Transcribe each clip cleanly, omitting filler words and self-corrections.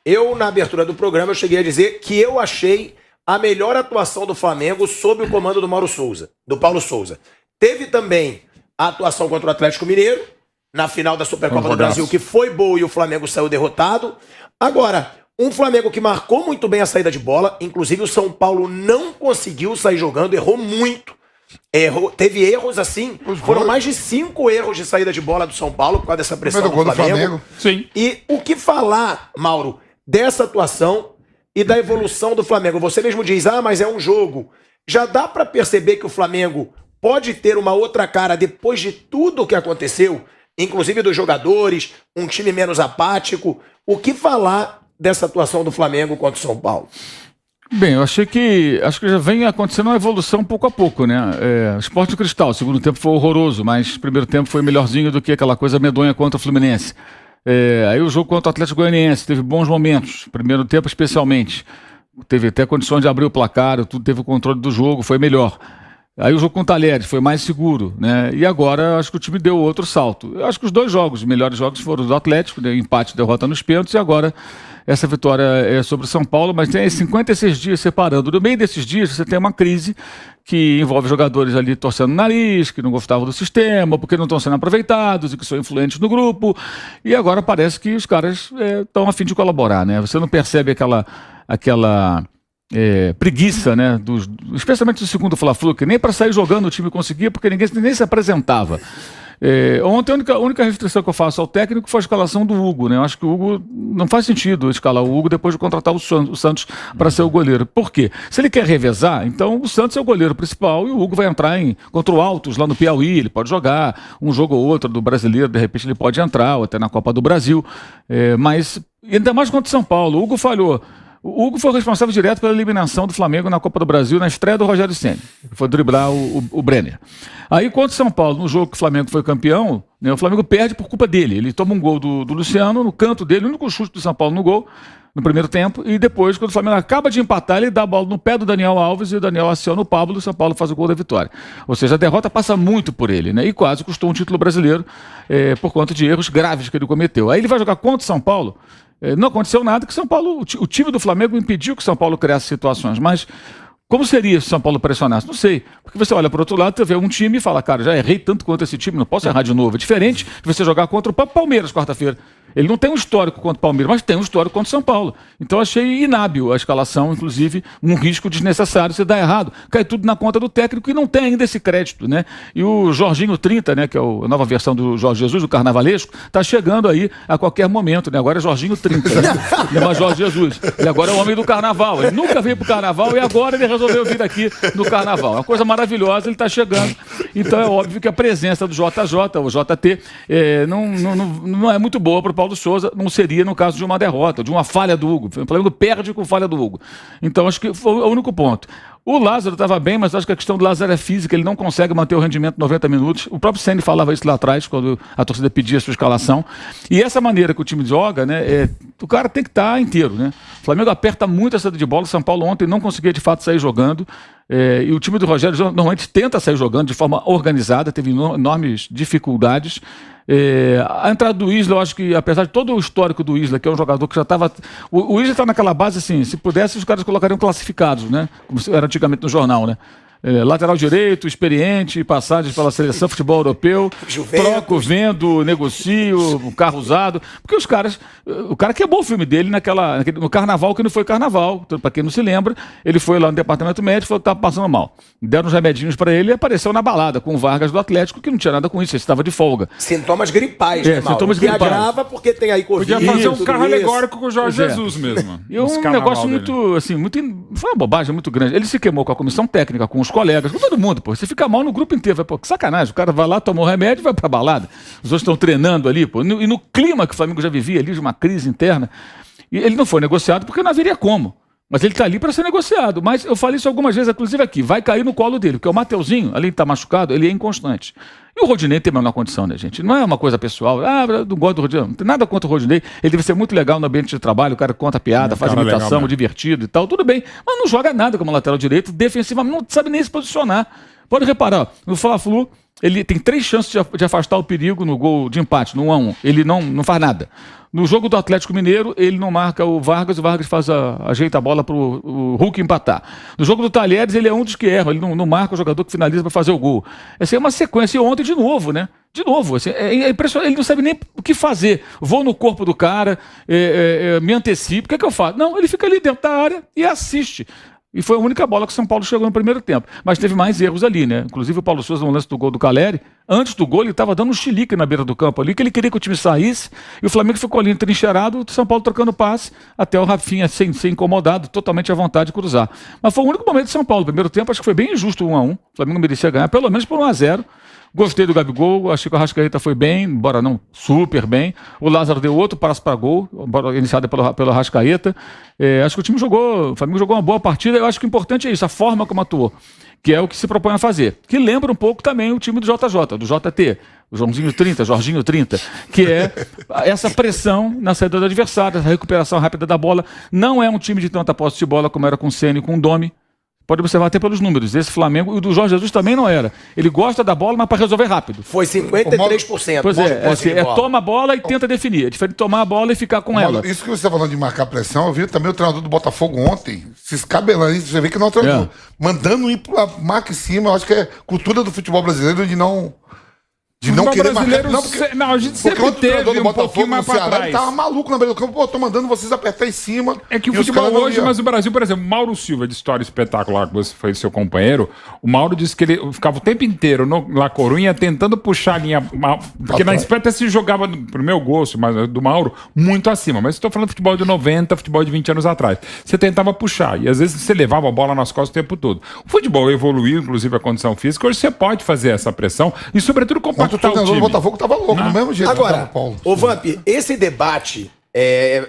Eu, na abertura do programa, eu cheguei a dizer que eu achei a melhor atuação do Flamengo sob o comando do Paulo Souza. Teve também a atuação contra o Atlético Mineiro, na final da Supercopa do Brasil, que foi boa e o Flamengo saiu derrotado. Agora, um Flamengo que marcou muito bem a saída de bola, inclusive o São Paulo não conseguiu sair jogando, errou muito. Teve erros assim, foram mais de 5 erros de saída de bola do São Paulo por causa dessa pressão do Flamengo. Sim. E o que falar, Mauro, dessa atuação e da evolução do Flamengo? Você mesmo diz, mas é um jogo. Já dá pra perceber que o Flamengo pode ter uma outra cara depois de tudo o que aconteceu, inclusive dos jogadores, um time menos apático. O que falar dessa atuação do Flamengo contra o São Paulo? Bem, eu acho que já vem acontecendo uma evolução pouco a pouco, né? Sport do Cristal, o segundo tempo foi horroroso, mas o primeiro tempo foi melhorzinho do que aquela coisa medonha contra o Fluminense. Aí o jogo contra o Atlético Goianiense teve bons momentos, primeiro tempo especialmente. Teve até condições de abrir o placar, tudo teve o controle do jogo, foi melhor. Aí o jogo com o Talheres foi mais seguro, né? E agora acho que o time deu outro salto. Eu acho que os dois jogos, os melhores jogos foram do Atlético, né? Empate, derrota nos pênaltis, e agora essa vitória é sobre o São Paulo, mas tem 56 dias separando. No meio desses dias você tem uma crise que envolve jogadores ali torcendo o nariz, que não gostavam do sistema, porque não estão sendo aproveitados e que são influentes no grupo. E agora parece que os caras estão a fim de colaborar, né? Você não percebe aquela preguiça, né? Especialmente do segundo Fla-Flu, que nem para sair jogando o time conseguia, porque ninguém nem se apresentava. Ontem a única restrição que eu faço ao técnico foi a escalação do Hugo, né? Eu acho que o Hugo não faz sentido escalar o Hugo depois de contratar o Santos para ser o goleiro. Por quê? Se ele quer revezar, então o Santos é o goleiro principal e o Hugo vai entrar contra o Altos lá no Piauí, ele pode jogar um jogo ou outro do Brasileiro, de repente ele pode entrar, ou até na Copa do Brasil, mas ainda mais contra o São Paulo. O Hugo falhou. O Hugo foi responsável direto pela eliminação do Flamengo na Copa do Brasil, na estreia do Rogério Ceni, que foi driblar o Brenner. Aí, contra o São Paulo, no jogo que o Flamengo foi campeão, né, o Flamengo perde por culpa dele. Ele toma um gol do Luciano no canto dele, o único chute do São Paulo no gol, no primeiro tempo, e depois, quando o Flamengo acaba de empatar, ele dá a bola no pé do Daniel Alves e o Daniel aciona o Pablo e o São Paulo faz o gol da vitória. Ou seja, a derrota passa muito por ele, né, e quase custou um título brasileiro por conta de erros graves que ele cometeu. Aí ele vai jogar contra o São Paulo. Não aconteceu nada que São Paulo, o time do Flamengo impediu que São Paulo criasse situações, mas como seria se São Paulo pressionasse? Não sei, porque você olha para o outro lado, você vê um time e fala, cara, já errei tanto quanto esse time, não posso errar de novo. É diferente de você jogar contra o Palmeiras quarta-feira. Ele não tem um histórico contra o Palmeiras, mas tem um histórico contra o São Paulo. Então achei inábil a escalação, inclusive um risco desnecessário se dar errado. Cai tudo na conta do técnico e não tem ainda esse crédito, né? E o Jorginho 30, né, que é a nova versão do Jorge Jesus, do Carnavalesco, está chegando aí a qualquer momento, né? Agora é Jorginho 30, né? Não é mais Jorge Jesus. Ele agora é o homem do Carnaval. Ele nunca veio pro Carnaval e agora ele resolveu vir aqui no Carnaval. É uma coisa maravilhosa, ele está chegando. Então é óbvio que a presença do JJ, o JT, não é muito boa para o Paulo Souza, não seria no caso de uma derrota, de uma falha do Hugo. O Flamengo perde com falha do Hugo. Então acho que foi o único ponto. O Lázaro estava bem, mas acho que a questão do Lázaro é física, ele não consegue manter o rendimento 90 minutos. O próprio Ceni falava isso lá atrás, quando a torcida pedia a sua escalação. E essa maneira que o time joga, né, o cara tem que estar inteiro, né? O Flamengo aperta muito a saída de bola, o São Paulo ontem não conseguia de fato sair jogando. E o time do Rogério normalmente tenta sair jogando de forma organizada, teve enormes dificuldades. A entrada do Isla, eu acho que apesar de todo o histórico do Isla, que é um jogador que já estava... O Isla está naquela base assim, se pudesse os caras colocariam classificados, né? Como era antigamente no jornal, né? Lateral direito, experiente, passagens pela seleção, futebol europeu, troco, vendo, negocio, carro usado, porque os caras, o cara queimou o filme dele no carnaval, que não foi carnaval, para quem não se lembra, ele foi lá no departamento médico e falou que estava passando mal. Deram uns remedinhos para ele e apareceu na balada com o Vargas do Atlético, que não tinha nada com isso, ele estava de folga. Sintomas gripais, né, Mauro? Sintomas gripais. Agrava porque tem aí Covid. Podia fazer um carro alegórico com o Jorge Jesus mesmo. E um negócio muito, assim, foi uma bobagem muito grande. Ele se queimou com a comissão técnica, com os colegas, com todo mundo, pô. Você fica mal no grupo inteiro. Vai, pô, que sacanagem. O cara vai lá, toma um remédio e vai pra balada. Os outros estão treinando ali, pô. E no clima que o Flamengo já vivia ali, de uma crise interna, e ele não foi negociado porque não haveria como. Mas ele está ali para ser negociado. Mas eu falei isso algumas vezes, inclusive aqui. Vai cair no colo dele, porque o Mateuzinho, além de estar machucado, ele é inconstante. E o Rodinei tem a menor condição, né, gente? Não é uma coisa pessoal. Eu não gosto do Rodinei. Não tem nada contra o Rodinei. Ele deve ser muito legal no ambiente de trabalho. O cara conta piada, faz imitação, legal, divertido e tal. Tudo bem. Mas não joga nada como lateral direito. Defensivamente, não sabe nem se posicionar. Pode reparar, no Fla-Flu, ele tem 3 chances de afastar o perigo no gol de empate, no 1-1. Ele não faz nada. No jogo do Atlético Mineiro, ele não marca o Vargas ajeita a bola para o Hulk empatar. No jogo do Talheres, ele é um dos que erra, ele não marca o jogador que finaliza para fazer o gol. Essa é uma sequência. E ontem, de novo, né? De novo, assim, é impressionante, ele não sabe nem o que fazer. Vou no corpo do cara, me antecipo, o que eu faço? Não, ele fica ali dentro da área e assiste. E foi a única bola que o São Paulo chegou no primeiro tempo. Mas teve mais erros ali, né? Inclusive o Paulo Souza, no lance do gol do Caleri, antes do gol ele estava dando um chilique na beira do campo ali, que ele queria que o time saísse, e o Flamengo ficou ali entrincheirado, o São Paulo trocando passe, até o Rafinha sem ser incomodado, totalmente à vontade de cruzar. Mas foi o único momento de São Paulo. No primeiro tempo acho que foi bem injusto 1-1. O Flamengo merecia ganhar, pelo menos por 1-0. Gostei do Gabigol, achei que o Arrascaeta foi bem, embora não super bem. O Lázaro deu outro passe para gol, iniciado pelo Arrascaeta. Acho que o Flamengo jogou uma boa partida. Eu acho que o importante é isso, a forma como atuou, que é o que se propõe a fazer. Que lembra um pouco também o time do JJ, do JT, o Joãozinho 30, Jorginho 30, que é essa pressão na saída do adversário, essa recuperação rápida da bola. Não é um time de tanta posse de bola como era com o Ceni e com o Domi. Pode observar até pelos números. Esse Flamengo, e o do Jorge Jesus também não era. Ele gosta da bola, mas para resolver rápido. Foi 53%. Pois toma a bola e tenta definir. É diferente de tomar a bola e ficar com ela. Isso que você está falando de marcar pressão, eu vi também o treinador do Botafogo ontem, se escabelando. Você vê que não é o treinador. Mandando ir para marca em cima. Eu acho que é cultura do futebol brasileiro de não querer marcar. Não, a gente sempre teve um pouquinho mais pra trás. Ele tava maluco na beira do campo. Pô, tô mandando vocês apertar em cima. É que o futebol hoje, mas o Brasil, por exemplo, Mauro Silva, de História Espetacular, que você foi seu companheiro, o Mauro disse que ele ficava o tempo inteiro no La Corunha tentando puxar a linha, porque na espeta se jogava, pro meu gosto, mas do Mauro, muito acima. Mas estou falando de futebol de 90, futebol de 20 anos atrás. Você tentava puxar, e às vezes você levava a bola nas costas o tempo todo. O futebol evoluiu, inclusive a condição física, hoje você pode fazer essa pressão, e sobretudo compactar o Botafogo tava louco, do mesmo jeito. Agora, ô Vamp, esse debate,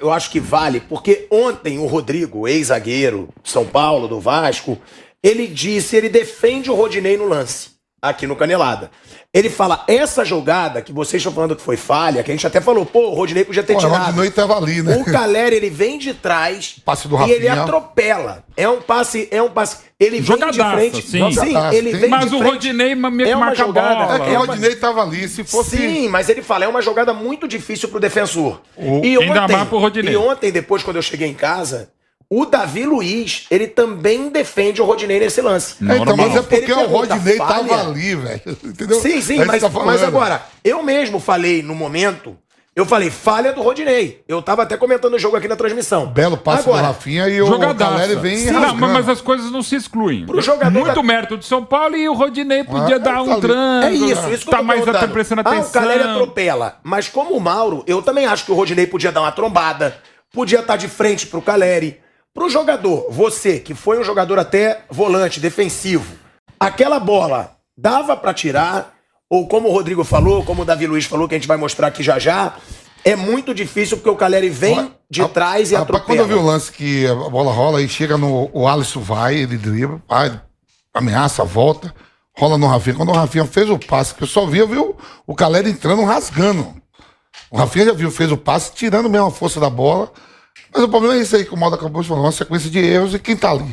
eu acho que vale, porque ontem o Rodrigo, ex-zagueiro de São Paulo, do Vasco, ele defende o Rodinei no lance, aqui no Canelada. Ele fala, essa jogada que vocês estão falando que foi falha, que a gente até falou, pô, o Rodinei podia ter tirado. O Rodinei tava ali, né? O Caleri, ele vem de trás passe do e Rafinha. ele atropela. É um passe. Ele vem de frente. Sim, ele vem mas de o frente. Rodinei é uma jogada. bola. É que o Rodinei tava ali, se fosse... Sim, mas ele fala, é uma jogada muito difícil pro defensor. Ainda mais pro Rodinei. E ontem, depois, quando eu cheguei em casa, o Davi Luiz, ele também defende o Rodinei nesse lance. Então, mas é porque o Rodinei falha. tava ali, velho. Entendeu? Sim, mas agora, eu mesmo falei no momento, eu falei, falha do Rodinei. Eu tava até comentando o jogo aqui na transmissão. Belo passe do Rafinha e o Caleri vem rasgando. Mas as coisas não se excluem. Pro jogador muito mérito do São Paulo e o Rodinei podia dar um tranco. É isso que tá mais prestando atenção. O Caleri atropela. Mas como o Mauro, eu também acho que o Rodinei podia dar uma trombada, podia estar de frente pro Caleri. Pro jogador, você, que foi um jogador até volante, defensivo, aquela bola dava pra tirar, ou como o Rodrigo falou, como o Davi Luiz falou, que a gente vai mostrar aqui já, é muito difícil porque o Caleri vem de trás e atropela. Quando eu vi o lance que a bola rola e chega o Alisson ele dribla, ameaça, volta, rola no Rafinha. Quando o Rafinha fez o passe, que eu só vi o Caleri entrando, rasgando. O Rafinha já fez o passe, tirando mesmo a força da bola. Mas o problema é isso aí que o Maldo acabou de falar, uma sequência de erros e quem tá ali?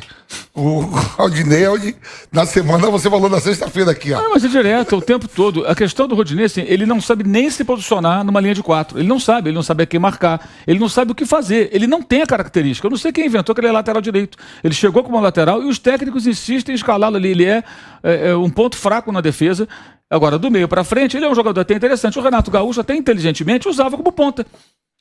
O Rodinei, na semana, você falou na sexta-feira aqui, ó. Não, mas é direto, o tempo todo. A questão do Rodinei, assim, ele não sabe nem se posicionar numa linha de 4. Ele não sabe a quem marcar. Ele não sabe o que fazer. Ele não tem a característica. Eu não sei quem inventou que ele é lateral direito. Ele chegou como lateral e os técnicos insistem em escalá-lo ali. Ele é um ponto fraco na defesa. Agora, do meio pra frente, ele é um jogador até interessante. O Renato Gaúcho, até inteligentemente, usava como ponta.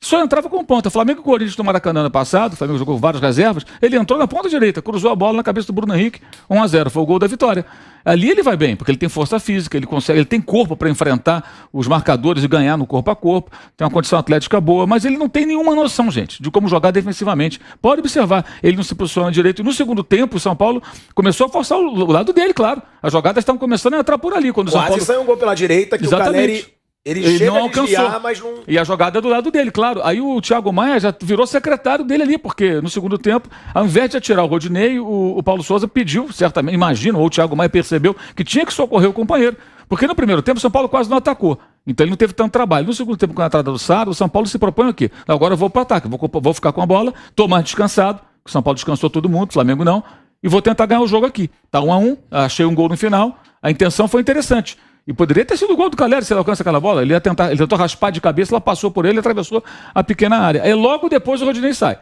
Só entrava com ponta. Flamengo e Corinthians no Maracanã ano passado, o Flamengo jogou várias reservas, ele entrou na ponta direita, cruzou a bola na cabeça do Bruno Henrique, 1-0, foi o gol da vitória. Ali ele vai bem, porque ele tem força física, ele tem corpo para enfrentar os marcadores e ganhar no corpo a corpo, tem uma condição atlética boa, mas ele não tem nenhuma noção, gente, de como jogar defensivamente. Pode observar, ele não se posiciona direito. E no segundo tempo, o São Paulo começou a forçar o lado dele, claro. As jogadas estavam começando a entrar por ali. Quando o São Paulo saiu um gol pela direita que exatamente. O Caleri... Ele chega não alcançou. Desviar, mas não... E a jogada é do lado dele, claro. Aí o Thiago Maia já virou secretário dele ali, porque no segundo tempo, ao invés de atirar o Rodinei, o Paulo Souza pediu, certamente, imagino, ou o Thiago Maia percebeu que tinha que socorrer o companheiro. Porque no primeiro tempo o São Paulo quase não atacou. Então ele não teve tanto trabalho. No segundo tempo, com a entrada do Sara, o São Paulo se propõe o quê? Agora eu vou para o ataque, vou ficar com a bola, tô mais descansado. O São Paulo descansou todo mundo, o Flamengo não. E vou tentar ganhar o jogo aqui. Tá 1-1, achei um gol no final. A intenção foi interessante. E poderia ter sido o gol do Caleri se ele alcança aquela bola. Ele tentou raspar de cabeça, ela passou por ele e atravessou a pequena área. Aí logo depois o Rodinei sai.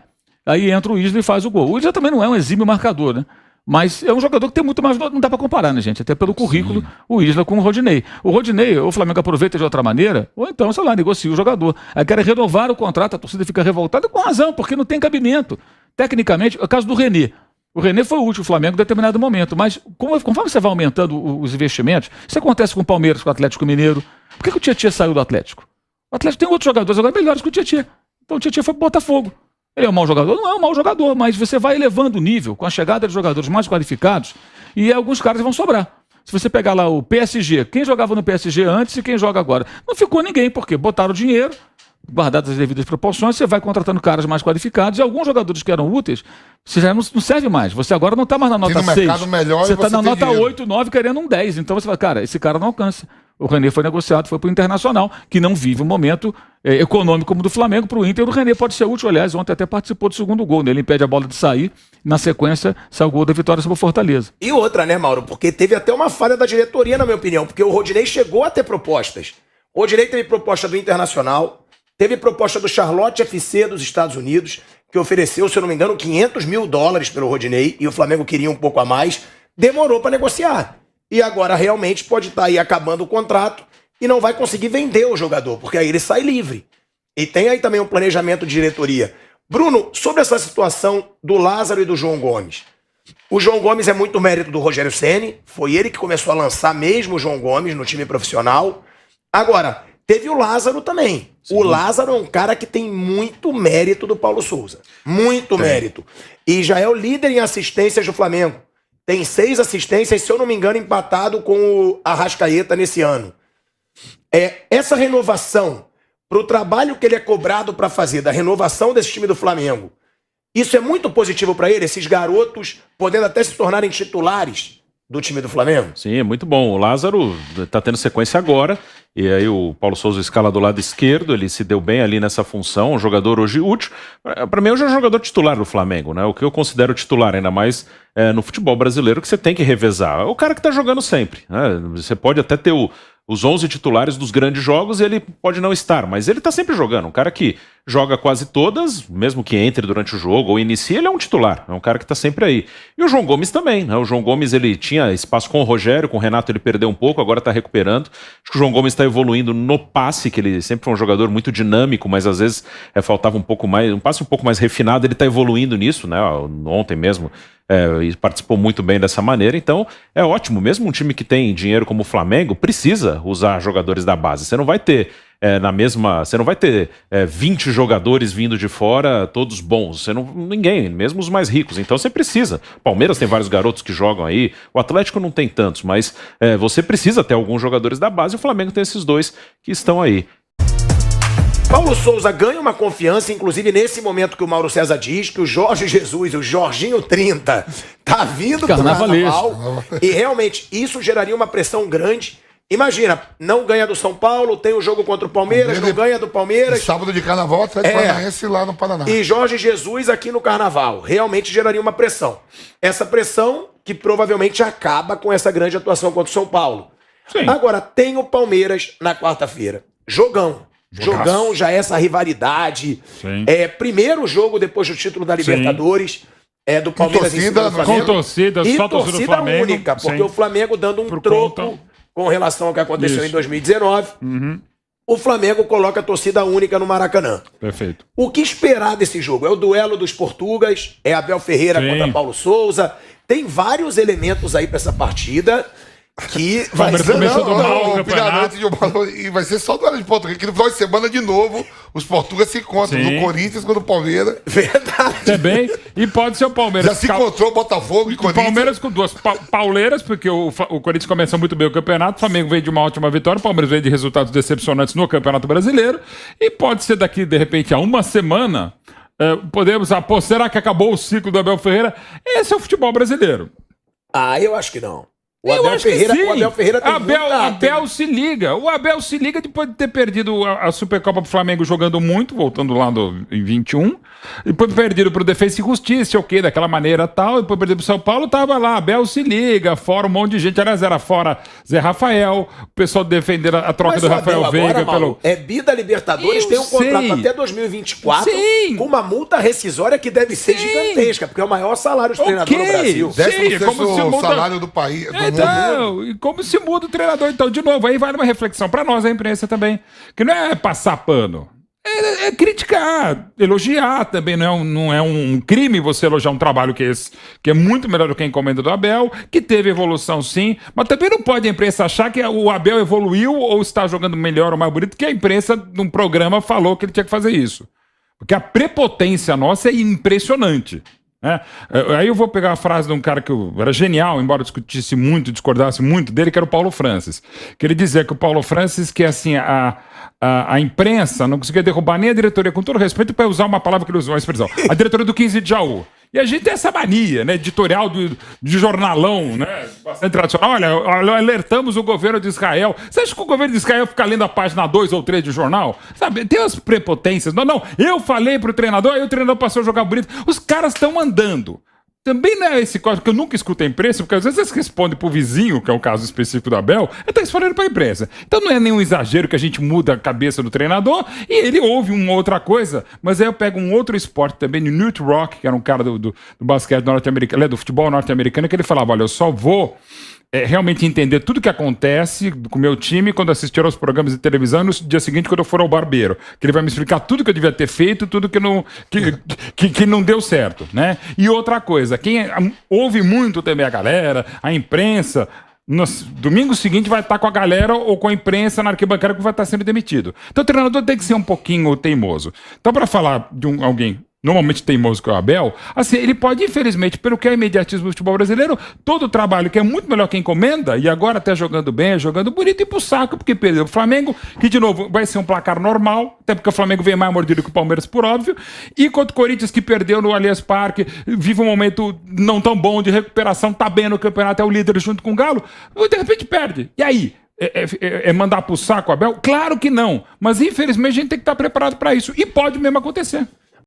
Aí entra o Isla e faz o gol. O Isla também não é um exímio marcador, né? Mas é um jogador que tem muito mais... Não dá pra comparar, né, gente? Até pelo currículo, o Isla com o Rodinei. O Rodinei, ou o Flamengo aproveita de outra maneira, ou então, sei lá, negocia o jogador. Aí quer renovar o contrato, a torcida fica revoltada com razão, porque não tem cabimento. Tecnicamente, é o caso do René. O René foi útil ao Flamengo em determinado momento, mas conforme você vai aumentando os investimentos, isso acontece com o Palmeiras, com o Atlético Mineiro. Por que o Tietchan saiu do Atlético? O Atlético tem outros jogadores agora melhores que o Tietchan. Então o Tietchan foi pro Botafogo. Ele é um mau jogador? Não é um mau jogador, mas você vai elevando o nível com a chegada de jogadores mais qualificados e alguns caras vão sobrar. Se você pegar lá o PSG, quem jogava no PSG antes e quem joga agora? Não ficou ninguém, porque botaram dinheiro, guardadas as devidas proporções, você vai contratando caras mais qualificados e alguns jogadores que eram úteis, você já não serve mais. Você agora não está mais na nota 6. Você está na nota 8, 9, querendo um 10. Então você fala, cara, esse cara não alcança. O René foi negociado, foi para o Internacional, que não vive um momento econômico como o do Flamengo. Para o Inter, o René pode ser útil. Aliás, ontem até participou do segundo gol, né? Ele impede a bola de sair. Na sequência, sai o gol da vitória sobre o Fortaleza. E outra, né, Mauro? Porque teve até uma falha da diretoria, na minha opinião. Porque o Rodinei chegou a ter propostas. O Rodinei teve proposta do Internacional, teve proposta do Charlotte FC dos Estados Unidos, que ofereceu, se eu não me engano, $500 mil pelo Rodinei, e o Flamengo queria um pouco a mais. Demorou para negociar. E agora realmente pode estar aí acabando o contrato e não vai conseguir vender o jogador, porque aí ele sai livre. E tem aí também um planejamento de diretoria. Bruno, sobre essa situação do Lázaro e do João Gomes. O João Gomes é muito mérito do Rogério Ceni, foi ele que começou a lançar mesmo o João Gomes no time profissional. Agora, teve o Lázaro também. Sim. O Lázaro é um cara que tem muito mérito do Paulo Souza. Muito mérito. E já é o líder em assistências do Flamengo. Tem 6 assistências, se eu não me engano, empatado com o Arrascaeta nesse ano. Essa renovação, para o trabalho que ele é cobrado para fazer, da renovação desse time do Flamengo, isso é muito positivo para ele, esses garotos podendo até se tornarem titulares do time do Flamengo? Sim, é muito bom. O Lázaro está tendo sequência agora, e aí o Paulo Souza escala do lado esquerdo, ele se deu bem ali nessa função, um jogador hoje útil. Para mim, hoje é um jogador titular do Flamengo, né? O que eu considero titular, ainda mais no futebol brasileiro, que você tem que revezar. É o cara que está jogando sempre, né? Você pode até ter os 11 titulares dos grandes jogos, ele pode não estar, mas ele tá sempre jogando. Um cara que joga quase todas, mesmo que entre durante o jogo ou inicie, ele é um titular, é um cara que tá sempre aí. E o João Gomes também, né? O João Gomes, ele tinha espaço com o Rogério, com o Renato ele perdeu um pouco, agora tá recuperando. Acho que o João Gomes tá evoluindo no passe, que ele sempre foi um jogador muito dinâmico, mas às vezes faltava um pouco mais, um passe um pouco mais refinado, ele tá evoluindo nisso, né? Ontem mesmo e participou muito bem dessa maneira, então é ótimo. Mesmo um time que tem dinheiro como o Flamengo precisa usar jogadores da base. Você não vai ter você não vai ter 20 jogadores vindo de fora, todos bons. Ninguém, mesmo os mais ricos. Então você precisa. Palmeiras tem vários garotos que jogam aí, o Atlético não tem tantos, mas você precisa ter alguns jogadores da base, e o Flamengo tem esses 2 que estão aí. Paulo Souza ganha uma confiança, inclusive nesse momento que o Mauro César diz que o Jorge Jesus, o Jorginho 30, tá vindo pro Carnaval. E realmente isso geraria uma pressão grande. Imagina, não ganha do São Paulo, tem o jogo contra o Palmeiras, não ganha do Palmeiras. Sábado de Carnaval, Atlético Paranaense lá no Paraná. E Jorge Jesus aqui no Carnaval. Realmente geraria uma pressão. Essa pressão que provavelmente acaba com essa grande atuação contra o São Paulo. Sim. Agora, tem o Palmeiras na quarta-feira. Jogão, já essa rivalidade. Primeiro jogo depois do título da Libertadores. Do Palmeiras em cima do Flamengo. Com torcida, e só torcida do Flamengo. Única, porque o Flamengo dando um troco com relação ao que aconteceu em 2019. O Flamengo coloca a torcida única no Maracanã. Perfeito. O que esperar desse jogo? É o duelo dos Portugas, é Abel Ferreira contra Paulo Souza. Tem vários elementos aí pra essa partida. Que vai ser e vai ser só do lado de Portugal, que no final de semana de novo os portugueses se encontram no Corinthians contra o Palmeiras. Verdade. Também. E pode ser o Palmeiras. Já se encontrou Botafogo e Corinthians. Palmeiras com 2 pauleiras, porque o Corinthians começou muito bem o campeonato, o Flamengo veio de uma ótima vitória, o Palmeiras veio de resultados decepcionantes no Campeonato Brasileiro, e pode ser daqui, de repente, a uma semana, podemos será que acabou o ciclo do Abel Ferreira? Esse é o futebol brasileiro. Eu acho que não. O Abel Ferreira tem Abel se liga. O Abel se liga depois de ter perdido a Supercopa pro Flamengo jogando muito, voltando lá em 21. Depois perdido pro Defensa e Justiça, ok, daquela maneira tal. Depois perdido pro São Paulo, tava lá. Abel se liga, fora um monte de gente. Aliás, era fora Zé Rafael, o pessoal defendendo a troca do Rafael Veiga pelo. É bi da Libertadores, tem um contrato até 2024 com uma multa rescisória que deve ser gigantesca, porque é o maior salário de treinador no Brasil. É como se o muda... salário do país. Então, e como se muda o treinador? Então, de novo, aí vale uma reflexão para nós, a imprensa também, que não é passar pano, é criticar, elogiar também. Não é um crime você elogiar um trabalho que é muito melhor do que a encomenda do Abel, que teve evolução sim, mas também não pode a imprensa achar que o Abel evoluiu ou está jogando melhor ou mais bonito, que a imprensa, num programa, falou que ele tinha que fazer isso. Porque a prepotência nossa é impressionante. Aí eu vou pegar a frase de um cara que era genial, embora discutisse muito, discordasse muito dele, que era o Paulo Francis, que ele dizia que o Paulo Francis, que assim, a imprensa não conseguia derrubar nem a diretoria, com todo respeito, para usar uma palavra que ele usou, uma expressão, a diretoria do 15 de Jaú. E a gente tem essa mania, né, editorial de jornalão, né, bastante tradicional. Olha, alertamos o governo de Israel. Você acha que o governo de Israel fica lendo a página 2 ou 3 de jornal? Sabe, tem as prepotências. Não, eu falei pro treinador, aí o treinador passou a jogar bonito. Os caras estão andando. Também não é esse código que eu nunca escuto a imprensa, porque às vezes eles respondem pro vizinho, que é o caso específico do Abel, ele tá respondendo pra imprensa. Então não é nenhum exagero que a gente muda a cabeça do treinador e ele ouve uma outra coisa. Mas aí eu pego um outro esporte também, o Newt Rock, que era um cara do basquete norte-americano, do futebol norte-americano, que ele falava, olha, eu só vou realmente entender tudo que acontece com o meu time quando assistir aos programas de televisão e no dia seguinte quando eu for ao barbeiro. Que ele vai me explicar tudo que eu devia ter feito, tudo que não deu certo, né? E outra coisa, quem ouve muito também a galera, a imprensa, no domingo seguinte vai estar com a galera ou com a imprensa na arquibancada que vai estar sendo demitido. Então o treinador tem que ser um pouquinho teimoso. Então para falar de alguém normalmente teimoso que é o Abel, assim, ele pode, infelizmente, pelo que é imediatismo do futebol brasileiro, todo o trabalho que é muito melhor que encomenda, e agora até jogando bem, jogando bonito, e pro saco, porque perdeu o Flamengo, que de novo vai ser um placar normal, até porque o Flamengo vem mais mordido que o Palmeiras, por óbvio, e contra o Corinthians, que perdeu no Allianz Parque, vive um momento não tão bom de recuperação, tá bem no campeonato, é o líder junto com o Galo, de repente perde. E aí? É mandar pro saco o Abel? Claro que não, mas infelizmente a gente tem que estar preparado para isso, e pode mesmo acontecer.